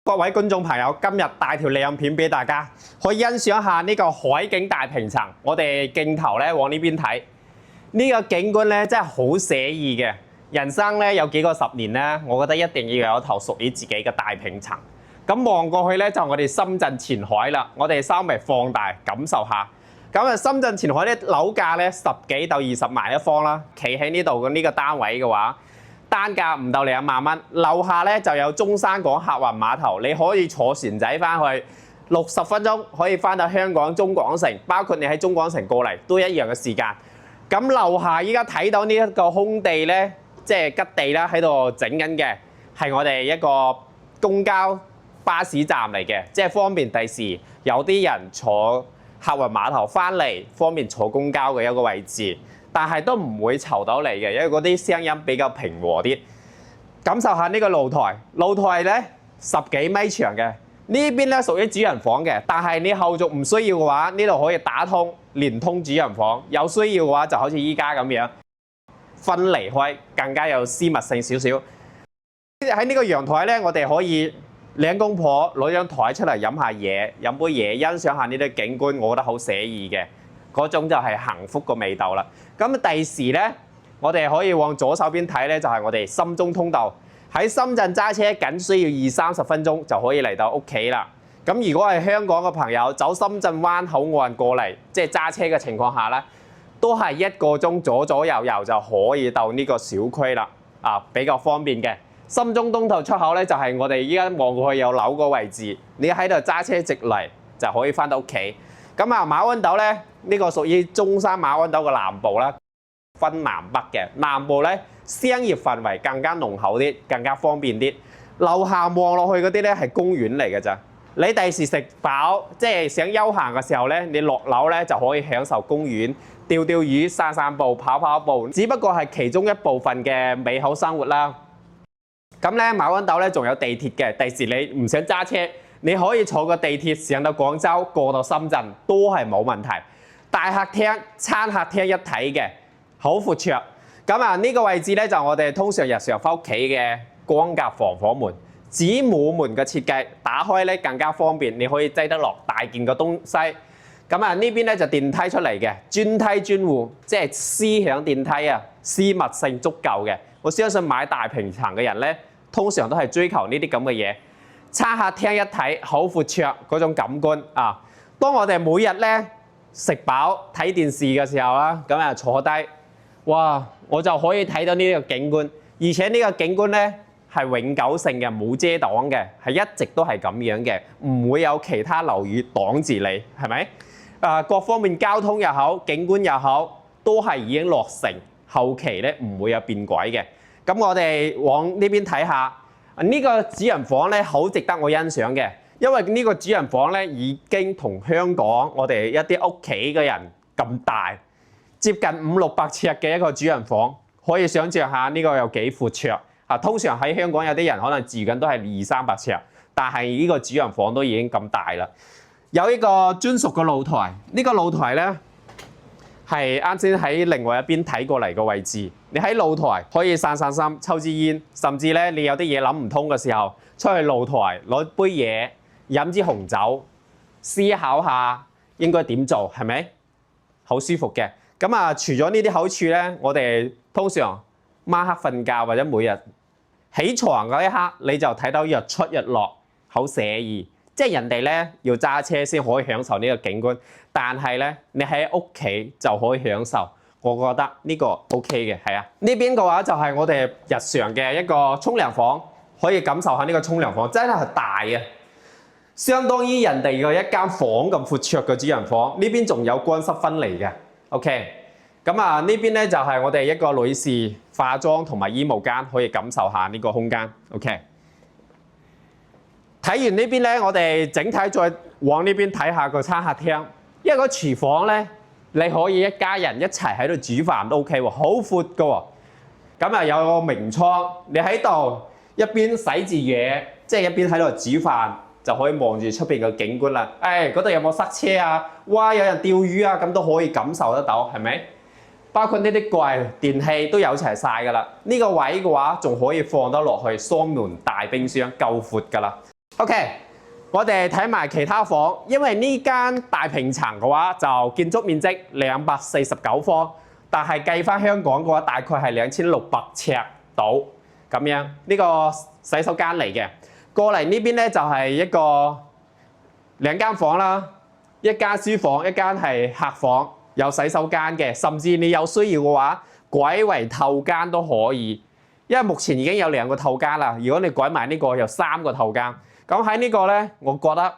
各位觀眾朋友，今日帶條靚片俾大家，可以欣賞下呢個海景大平層。我哋鏡頭咧往呢邊睇，呢個景觀咧真係好寫意嘅。人生咧有幾個十年咧，我覺得一定要有頭屬於自己嘅大平層。咁望過去咧就我哋深圳前海啦，我哋稍微放大感受下。咁啊，深圳前海啲樓價咧10幾到20萬一方啦，企喺呢度嘅呢個單位嘅話，單價唔到2萬蚊。樓下咧就有中山港客運碼頭，你可以坐船仔翻去60分鐘，可以翻到香港中港城，包括你喺中港城過嚟都一樣嘅時間。咁樓下依家睇到呢一個空地咧，即係吉地啦，喺度整緊嘅，係我哋一個公交巴士站嚟嘅，即係方便第時有啲人坐客運碼頭翻嚟，方便坐公交嘅一個位置。但係都唔會嘈到你嘅，因為嗰啲聲音比較平和啲。感受下呢個露台，露台咧10幾米長嘅，呢邊咧屬於主人房嘅，但係你後續唔需要嘅話，呢度可以打通連通主人房。有需要嘅話，就好似依家咁樣分離開，更加有私密性少少。喺呢個陽台咧，我哋可以兩公婆攞張台出嚟飲下嘢，飲杯嘢，欣賞下呢啲景觀，我覺得好寫意嘅。嗰種就係幸福個味道啦。咁第時咧，我哋可以往左手邊睇咧，就係我哋深中通道。喺深圳揸車僅需要20-30分鐘就可以嚟到屋企啦。咁如果係香港嘅朋友走深圳灣口岸過嚟，即係揸車嘅情況下咧，都係1個鐘左左右右就可以到呢個小區啦。比較方便嘅。深中通道出口咧，就係我哋依家望過去有樓個位置，你喺度揸車直嚟就可以翻到屋企。咁馬鞍島咧，呢個屬於中山馬鞍島嘅南部啦，分南北嘅。南部咧商業氛圍更加濃厚啲，更加方便啲。樓下望落去嗰啲咧係公園嚟嘅咋。你第時食飽，即係想休閒嘅時候咧，你落樓咧就可以享受公園、釣釣魚、散散步、跑跑步，只不過係其中一部分嘅美好生活啦。咁咧馬鞍島咧仲有地鐵嘅，第時你唔想揸車，你可以坐個地鐵上到廣州，過到深圳都係冇問題。大客廳、餐客廳一體嘅，好闊綽。咁呢個位置咧就我哋通常日常翻屋企嘅光格防火門，子母門嘅設計，打開咧更加方便，你可以擠得落大件嘅東西。咁呢邊咧就電梯出嚟嘅，專梯專戶，即係私享電梯啊，私密性足夠嘅。我相信買大平層嘅人咧，通常都係追求呢啲咁嘅嘢。餐客廳一體，好闊綽嗰種感官啊！當我哋每日咧食飽睇電視嘅時候啦，咁坐低，哇！我就可以睇到呢個景觀，而且呢個景觀咧係永久性嘅，冇遮擋嘅，係一直都係咁樣嘅，唔會有其他樓宇擋住你，係咪？各方面交通又好，景觀又好，都係已經落成，後期咧唔會有變軌嘅。咁我哋往呢邊睇下。呢個主人房咧好值得我欣賞嘅，因為呢個主人房咧已經同香港我哋一啲屋企嘅人咁大，接近500-600尺嘅一個主人房，可以想像下呢個有幾闊綽。通常喺香港有啲人可能住緊都係200-300尺，但係呢個主人房都已經咁大啦。有一個專屬嘅露台，呢個露台咧係啱先喺另外一邊睇過嚟嘅位置。你喺露台可以散散心、抽支煙，甚至咧你有啲嘢諗唔通嘅時候，出去露台攞杯嘢、飲支紅酒，思考下應該點做，係咪？好舒服嘅。咁除咗呢啲好處咧，我哋通常晚黑瞓覺或者每日起床嗰一刻，你就睇到日出日落，好寫意。即係人哋咧要揸車先可以享受呢個景觀，但係咧你喺屋企就可以享受。我覺得呢個 OK 嘅，係啊。呢邊嘅話就係我哋日常嘅一個沖涼房，可以感受下呢個沖涼房真係大啊，相當於人哋嘅一間房咁闊綽嘅主人房。呢邊仲有乾濕分離嘅 ，OK。咁呢邊咧就係我哋一個女士化妝同埋衣帽間，可以感受下呢個空間 ，OK。睇完呢邊咧，我哋整體再往呢邊睇下個餐客廳，因為個廚房咧。你可以一家人一齊喺度煮飯都 OK 喎，好闊㗎喎。咁有個明窗，你喺度一邊洗住嘢，即係一邊喺度煮飯，就可以望住出邊嘅景觀啦。嗰度有冇塞車啊？哇！有人釣魚啊，咁都可以感受得到，係咪？包括呢啲櫃、電器都有齊晒㗎啦。呢個位嘅話，仲可以放得落去雙門大冰箱，夠闊㗎啦。OK， 我哋睇埋其他房，因為呢間大平層嘅話就建築面積249方，但係計翻香港嘅話大概係2600尺度咁樣。呢個洗手間嚟嘅，過嚟呢邊咧就係一個兩間房啦，一間書房，一間係客房，有洗手間嘅，甚至你有需要嘅話改為透間都可以。因為目前已經有2個透間啦，如果你改埋呢個有3個透間。咁喺呢個咧，我覺得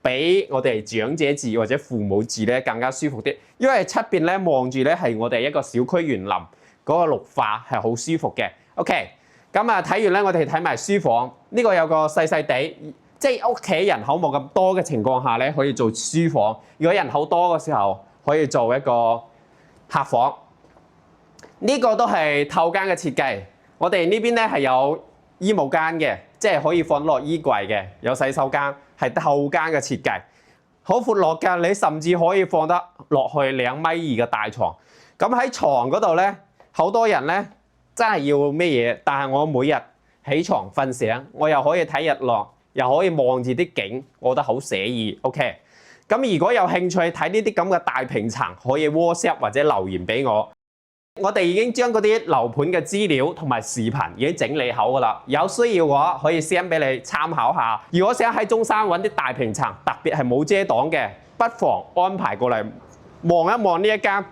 比我哋長者住或者父母住咧更加舒服啲，因為出邊咧望住咧係我哋一個小區園林嗰個綠化係好舒服嘅。OK， 咁啊睇完咧，我哋睇埋書房，呢個有個細細地，即係屋企人口冇咁多嘅情況下咧，可以做書房；如果人口多嘅時候，可以做一個客房。呢個都係透間嘅設計。我哋呢邊咧係有衣帽間嘅，即係可以放落衣櫃嘅，有洗手間，係透間嘅設計，好闊落㗎。你甚至可以放得落去2.2米嘅大床。咁喺床嗰度咧，好多人咧真係要咩嘢？但係我每日起床瞓醒，我又可以睇日落，又可以望住啲景，我覺得好寫意。OK， 咁如果有興趣睇呢啲咁嘅大平層，可以 WhatsApp 或者留言俾我。我哋已經將嗰啲樓盤嘅資料同埋視頻已經整理好㗎啦，有需要嘅話可以 send 俾你參考下。如果想喺中山揾啲大平層，特別係冇遮擋嘅，不妨安排過嚟望一望呢一間。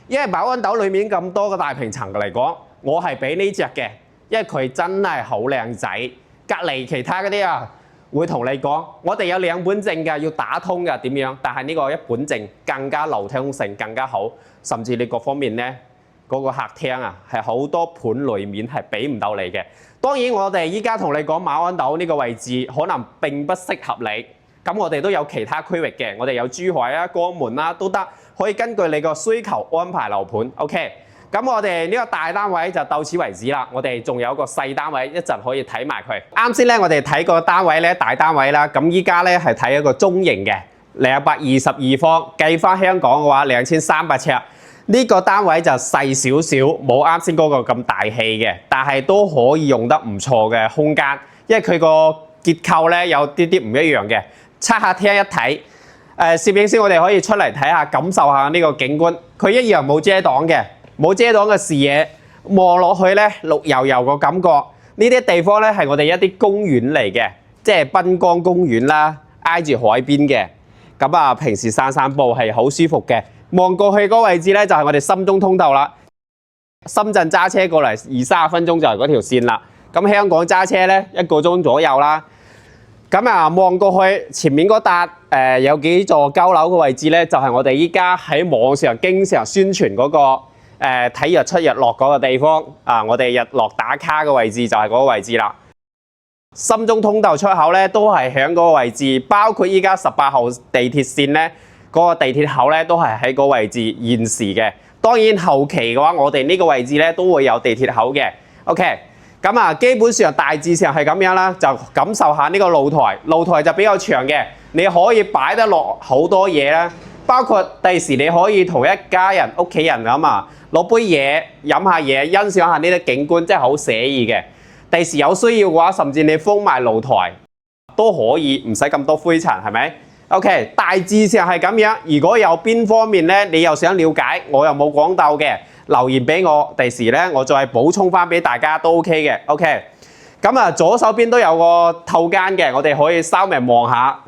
因為馬鞍斗裏面咁多個大平層嚟講，我係俾呢隻嘅，因為佢真係好靚仔。隔離其他嗰啲啊，會同你講，我哋有2本證㗎，要打通㗎點樣？但係呢個1本證更加流通性更加好。甚至你各方面咧，嗰個客廳啊，係好多盤裡面係俾唔到你嘅。當然我哋依家同你講馬鞍斗呢個位置可能並不適合你，咁我哋都有其他區域嘅，我哋有珠海啊、江門啦都得，可以根據你個需求安排樓盤。OK， 咁我哋呢個大單位就到此為止啦。我哋仲有個細單位，一陣可以睇埋佢。啱先咧，我哋睇個單位咧，大單位啦，咁依家咧係睇一個中型嘅。222方，計翻香港嘅話2300尺，呢個單位就細少少，冇啱先嗰個咁大氣嘅，但係都可以用得唔錯嘅空間，因為佢個結構咧有啲唔一樣嘅。測下廳一睇，攝影師我哋可以出嚟睇下，感受下呢個景觀。佢一樣冇遮擋嘅，冇遮擋嘅視野，望落去咧綠油油個感覺。呢啲地方咧係我哋一啲公園嚟嘅，即係濱江公園啦，挨住海邊嘅。咁啊，平時散步係好舒服嘅。望過去嗰個位置咧，就係我哋深中通道啦。深圳揸車過嚟20-30分鐘就係嗰條線啦。咁香港揸車咧1個鐘左右啦。咁啊，望過去前面嗰笪有幾座高樓嘅位置咧，就係我哋依家喺網上經常宣傳嗰個睇日出日落嗰個地方啊。我哋日落打卡嘅位置就係嗰個位置啦。深中通道出口咧都係喺嗰個位置，包括依家18號地鐵線咧嗰個地鐵口咧都係喺嗰個位置現時嘅。當然後期嘅話，我哋呢個位置咧都會有地鐵口嘅。OK， 咁啊，基本上大致上係咁樣啦，就感受下呢個露台。露台就比較長嘅，你可以擺得落好多嘢啦，包括第時你可以同一家人、屋企人咁啊攞杯嘢飲下嘢，欣賞下呢啲景觀，真係好寫意嘅。第時有需要嘅話，甚至你封埋露台都可以，唔使咁多灰塵，係咪 ？OK， 大致上係咁樣。如果有邊方面咧，你又想了解，我又冇講到嘅，留言俾我，第時咧我再補充翻俾大家都 OK 嘅。OK， 咁啊，左手邊都有個透間嘅，我哋可以稍微望下。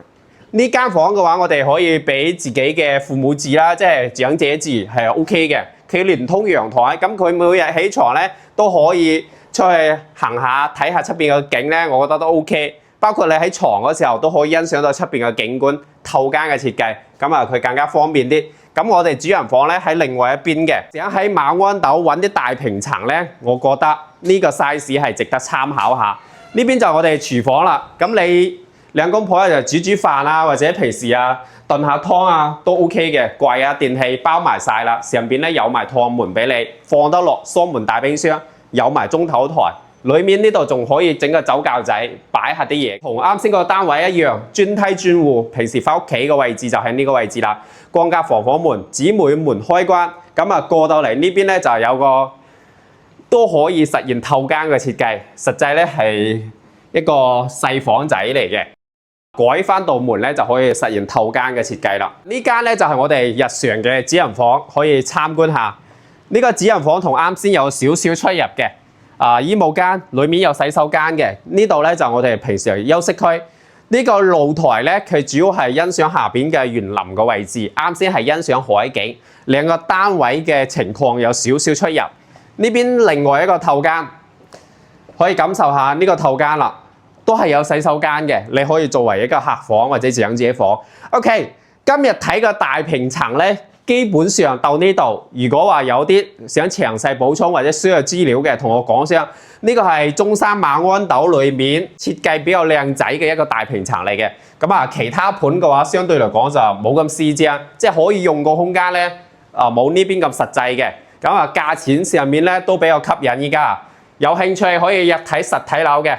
呢間房嘅話，我哋可以俾自己嘅父母住啦，即係長者住係 OK 嘅。佢連通陽台，咁佢每日起床咧都可以出去行下睇下出邊嘅景咧，我覺得都 OK。包括你喺床嗰時候都可以欣賞到出邊嘅景觀，透間嘅設計，咁啊佢更加方便啲。咁我哋主人房咧喺另外一邊嘅，想喺馬鞍斗揾啲大平層咧，我覺得呢個 size 係值得參考下。呢邊就係我哋廚房啦。咁你兩公婆就煮飯啊，或者平時啊燉下湯啊都 OK 嘅。櫃啊電器包埋晒啦，上邊咧有埋趟門俾你放得落雙門大冰箱。有埋中頭台，裏面呢度仲可以整個酒窖仔擺下啲嘢，同啱先個單位一樣，專梯專戶。平時翻屋企個位置就喺呢個位置啦。光格防火門、姊妹門開關，咁啊過到嚟呢邊咧就有個都可以實現透間嘅設計。實際咧係一個細房仔嚟嘅。改翻道門咧就可以實現透間嘅設計啦。呢間咧就係我哋日常嘅主人房，可以參觀下。呢個主人房同啱先有少少出入嘅。衣帽間，裡面有洗手間嘅。呢度咧就我哋平時休息區。呢個露台咧，佢主要係欣賞下邊嘅園林嘅位置。啱先係欣賞海景，兩個單位嘅情況有少少出入。呢邊另外一個透間，可以感受下呢個透間啦。都係有洗手間嘅，你可以作為一個客房或者長者房。OK， 今日睇個大平層咧，基本上到呢度。如果話有啲想詳細補充或者需要資料嘅，同我講聲。呢個係中山馬鞍島裏面設計比較靚仔嘅一個大平層嚟嘅。咁啊，其他盤嘅話，相對嚟講就冇咁絲張，即係可以用個空間咧，冇呢邊咁實際嘅。咁啊，價錢上面咧都比較吸引依家。有興趣可以入睇實體樓嘅。